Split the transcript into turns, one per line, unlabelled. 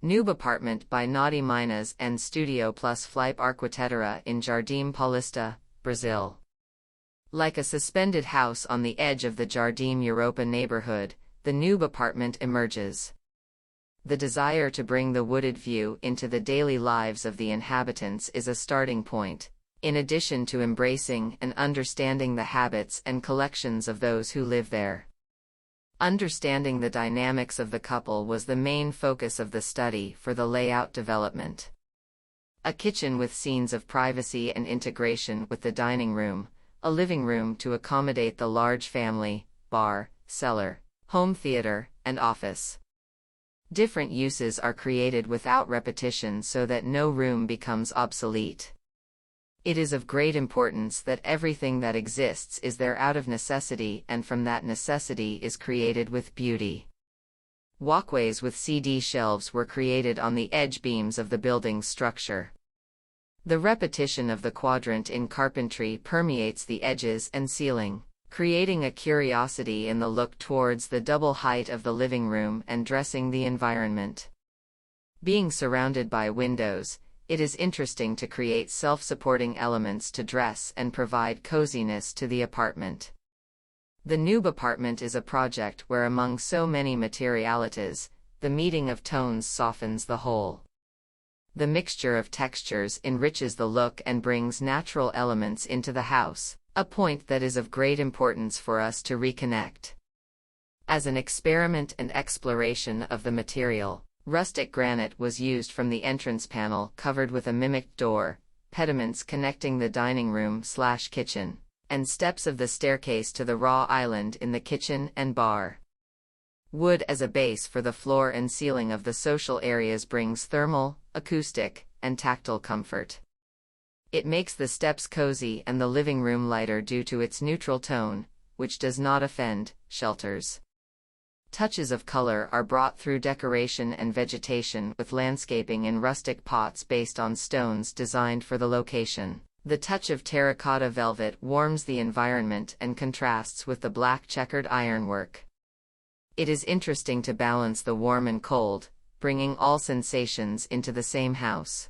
Nube apartment by Nati Minas and Studio plus Flipê Arquitetura in Jardim Paulista, Brazil. Like a suspended house on the edge of the Jardim Europa neighborhood, the Nube apartment emerges. The desire to bring the wooded view into the daily lives of the inhabitants is a starting point, in addition to embracing and understanding the habits and collections of those who live there. Understanding the dynamics of the couple was the main focus of the study for the layout development. A kitchen with scenes of privacy and integration with the dining room, a living room to accommodate the large family, bar, cellar, home theater, and office. Different uses are created without repetition so that no room becomes obsolete. It is of great importance that everything that exists is there out of necessity, and from that necessity is created with beauty. Walkways with CD shelves were created on the edge beams of the building's structure. The repetition of the quadrant in carpentry permeates the edges and ceiling, creating a curiosity in the look towards the double height of the living room and dressing the environment. Being surrounded by windows, it is interesting to create self-supporting elements to dress and provide coziness to the apartment. The Nube apartment is a project where, among so many materialities, the meeting of tones softens the whole. The mixture of textures enriches the look and brings natural elements into the house, a point that is of great importance for us to reconnect. As an experiment and exploration of the material, rustic granite was used from the entrance panel covered with a mimicked door, pediments connecting the dining room/kitchen, and steps of the staircase to the raw island in the kitchen and bar. Wood as a base for the floor and ceiling of the social areas brings thermal, acoustic, and tactile comfort. It makes the steps cozy and the living room lighter due to its neutral tone, which does not offend, shelters. Touches of color are brought through decoration and vegetation with landscaping in rustic pots based on stones designed for the location. The touch of terracotta velvet warms the environment and contrasts with the black checkered ironwork. It is interesting to balance the warm and cold, bringing all sensations into the same house.